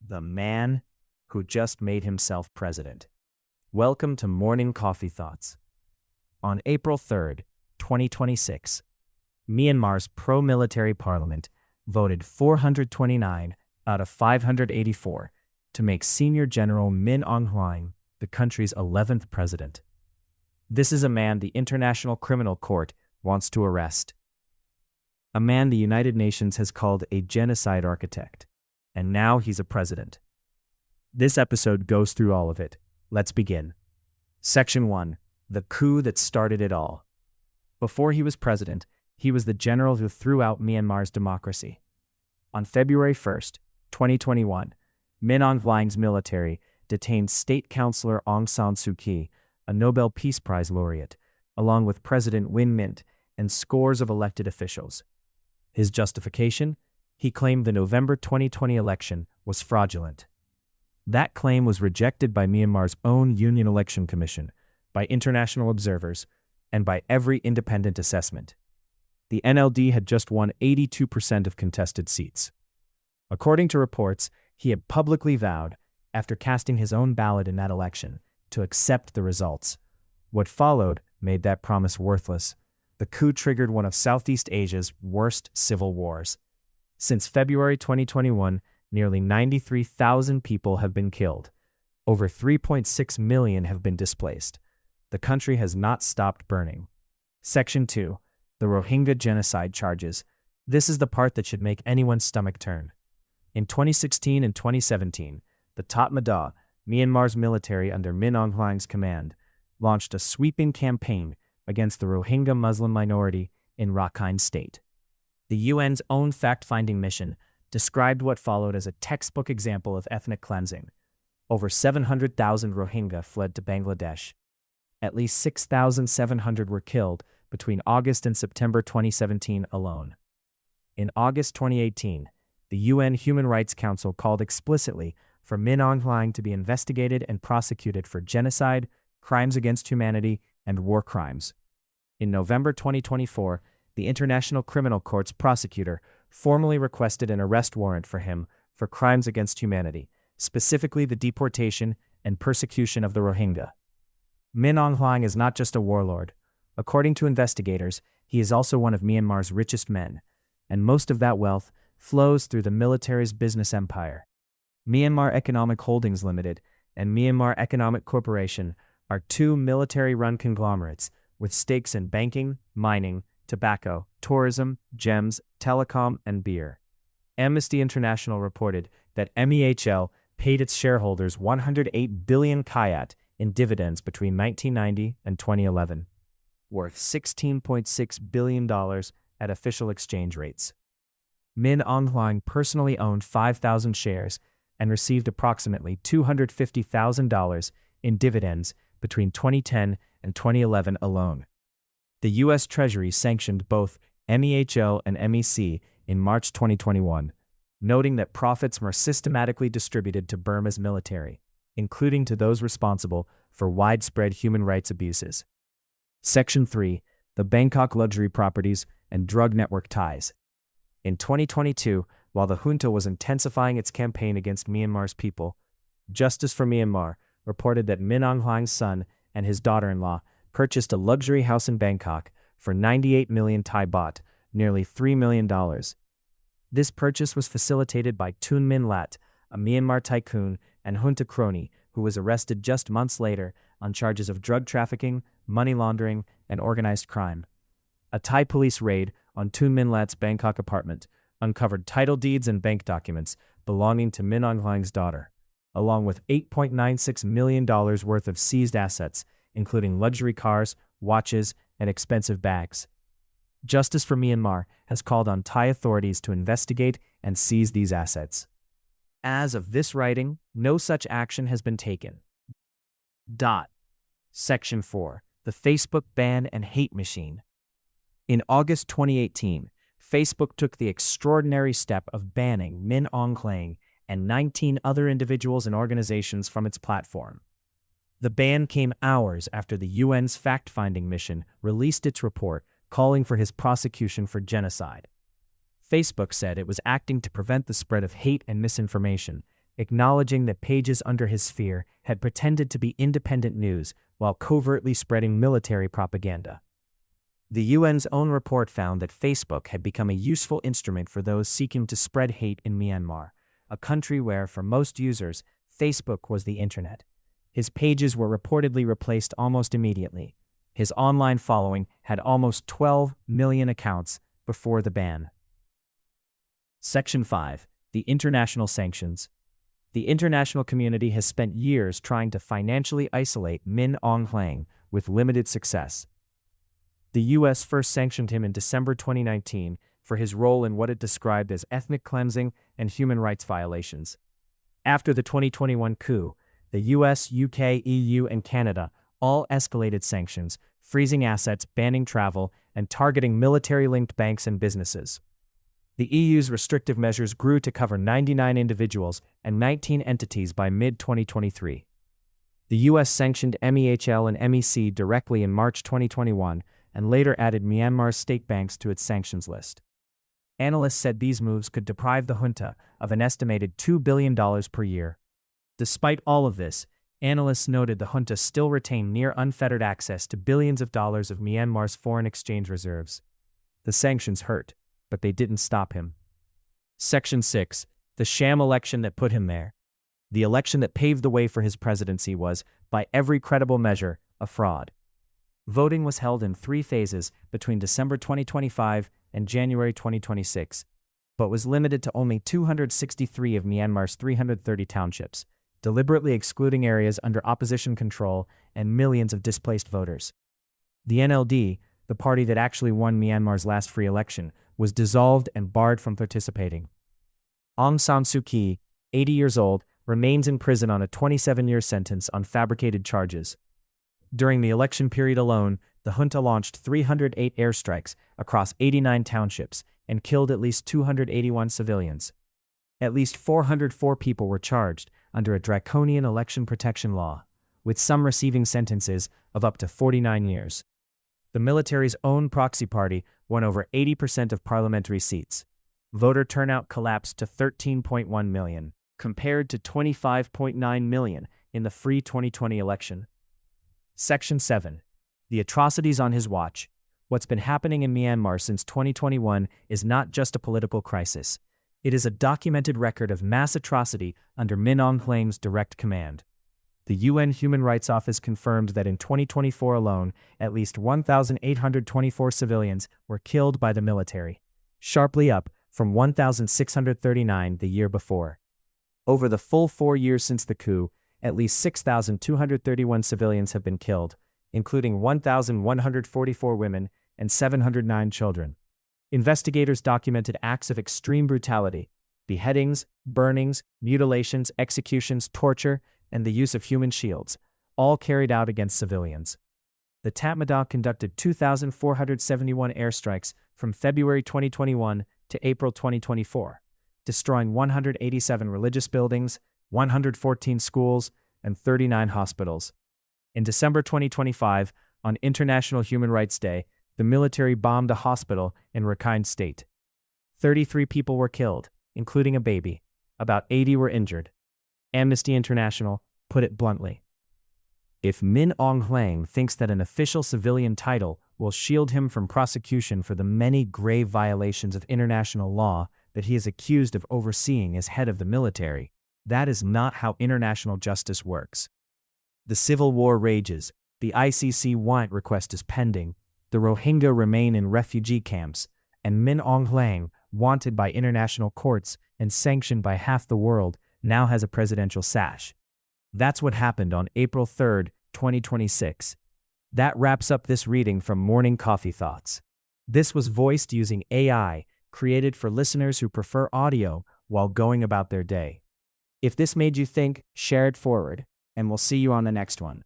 the man who just made himself president. Welcome to Morning Coffee Thoughts. On April 3rd, 2026, Myanmar's pro-military parliament voted 429 out of 584 to make Senior General Min Aung Hlaing the country's 11th president. This is a man the International Criminal Court wants to arrest. A man the United Nations has called a genocide architect. And now he's a president. This episode goes through all of it. Let's begin. Section 1. The coup that started it all. Before he was president, he was the general who threw out Myanmar's democracy. On February 1st, 2021, Min Aung Hlaing's military detained State Councillor Aung San Suu Kyi, a Nobel Peace Prize laureate, along with President Win Myint and scores of elected officials. His justification? He claimed the November 2020 election was fraudulent. That claim was rejected by Myanmar's own Union Election Commission, by international observers, and by every independent assessment. The NLD had just won 82% of contested seats. According to reports, he had publicly vowed, after casting his own ballot in that election, to accept the results. What followed made that promise worthless. The coup triggered one of Southeast Asia's worst civil wars. Since February 2021, nearly 93,000 people have been killed. Over 3.6 million have been displaced. The country has not stopped burning. Section 2. The Rohingya genocide charges. This is the part that should make anyone's stomach turn. In 2016 and 2017, the Tatmadaw, Myanmar's military under Min Aung Hlaing's command, launched a sweeping campaign against the Rohingya Muslim minority in Rakhine State. The UN's own fact-finding mission described what followed as a textbook example of ethnic cleansing. Over 700,000 Rohingya fled to Bangladesh. At least 6,700 were killed between August and September 2017 alone. In August 2018, the UN Human Rights Council called explicitly for Min Aung Hlaing to be investigated and prosecuted for genocide, crimes against humanity, and war crimes. In November 2024, the International Criminal Court's prosecutor formally requested an arrest warrant for him for crimes against humanity, specifically the deportation and persecution of the Rohingya. Min Aung Hlaing is not just a warlord. According to investigators, he is also one of Myanmar's richest men, and most of that wealth flows through the military's business empire. Myanmar Economic Holdings Limited and Myanmar Economic Corporation are two military-run conglomerates with stakes in banking, mining, tobacco, tourism, gems, telecom, and beer. Amnesty International reported that MEHL paid its shareholders 108 billion kyat in dividends between 1990 and 2011, worth $16.6 billion at official exchange rates. Min Aung Hlaing personally owned 5,000 shares and received approximately $250,000 in dividends between 2010 and 2011 alone. The U.S. Treasury sanctioned both MEHL and MEC in March 2021, noting that profits were systematically distributed to Burma's military, including to those responsible for widespread human rights abuses. Section 3. The Bangkok luxury properties and drug network ties. In 2022, while the junta was intensifying its campaign against Myanmar's people, Justice for Myanmar reported that Min Aung Hlaing's son and his daughter-in-law purchased a luxury house in Bangkok for 98 million Thai baht, nearly $3 million. This purchase was facilitated by Thun Min Lat, a Myanmar tycoon and junta crony who was arrested just months later on charges of drug trafficking, money laundering, and organized crime. A Thai police raid on Thun Min Lat's Bangkok apartment uncovered title deeds and bank documents belonging to Min Aung Hlaing's daughter, along with $8.96 million worth of seized assets, including luxury cars, watches, and expensive bags. Justice for Myanmar has called on Thai authorities to investigate and seize these assets. As of this writing, no such action has been taken. Section 4. The Facebook ban and hate machine. In August 2018, Facebook took the extraordinary step of banning Min Aung Hlaing and 19 other individuals and organizations from its platform. The ban came hours after the UN's fact-finding mission released its report calling for his prosecution for genocide. Facebook said it was acting to prevent the spread of hate and misinformation acknowledging that pages under his sphere had pretended to be independent news while covertly spreading military propaganda. The UN's own report found that Facebook had become a useful instrument for those seeking to spread hate in Myanmar, a country where, for most users, Facebook was the internet. His pages were reportedly replaced almost immediately. His online following had almost 12 million accounts before the ban. Section 5. The International Sanctions. The international community has spent years trying to financially isolate Min Aung Hlaing, with limited success. The U.S. first sanctioned him in December 2019 for his role in what it described as ethnic cleansing and human rights violations. After the 2021 coup, the U.S., UK, EU, and Canada all escalated sanctions, freezing assets, banning travel, and targeting military-linked banks and businesses. The EU's restrictive measures grew to cover 99 individuals and 19 entities by mid-2023. The U.S. sanctioned MEHL and MEC directly in March 2021 and later added Myanmar's state banks to its sanctions list. Analysts said these moves could deprive the junta of an estimated $2 billion per year. Despite all of this, analysts noted the junta still retained near unfettered access to billions of dollars of Myanmar's foreign exchange reserves. The sanctions hurt, but they didn't stop him. Section 6. The sham election that put him there. The election that paved the way for his presidency was, by every credible measure, a fraud. Voting was held in 3 phases between December 2025 and January 2026, but was limited to only 263 of Myanmar's 330 townships, deliberately excluding areas under opposition control and millions of displaced voters. The NLD, the party that actually won Myanmar's last free election, was dissolved and barred from participating. Aung San Suu Kyi, 80 years old, remains in prison on a 27-year sentence on fabricated charges. During the election period alone, the junta launched 308 airstrikes across 89 townships and killed at least 281 civilians. At least 404 people were charged under a draconian election protection law, with some receiving sentences of up to 49 years. The military's own proxy party won over 80% of parliamentary seats. Voter turnout collapsed to 13.1 million, compared to 25.9 million in the free 2020 election. Section 7. The atrocities on his watch. What's been happening in Myanmar since 2021 is not just a political crisis. It is a documented record of mass atrocity under Min Aung Hlaing's direct command. The UN Human Rights Office confirmed that in 2024 alone, at least 1,824 civilians were killed by the military, sharply up from 1,639 the year before. Over the full 4 years since the coup, at least 6,231 civilians have been killed, including 1,144 women and 709 children. Investigators documented acts of extreme brutality: beheadings, burnings, mutilations, executions, torture, and the use of human shields, all carried out against civilians. The Tatmadaw conducted 2,471 airstrikes from February 2021 to April 2024, destroying 187 religious buildings, 114 schools, and 39 hospitals. In December 2025, on International Human Rights Day, the military bombed a hospital in Rakhine State. 33 people were killed, including a baby. About 80 were injured. Amnesty International put it bluntly. If Min Aung Hlaing thinks that an official civilian title will shield him from prosecution for the many grave violations of international law that he is accused of overseeing as head of the military, that is not how international justice works. The civil war rages, the ICC warrant request is pending, the Rohingya remain in refugee camps, and Min Aung Hlaing, wanted by international courts and sanctioned by half the world, now has a presidential sash. That's what happened on April 3, 2026. That wraps up this reading from Morning Coffee Thoughts. This was voiced using AI, created for listeners who prefer audio while going about their day. If this made you think, share it forward, and we'll see you on the next one.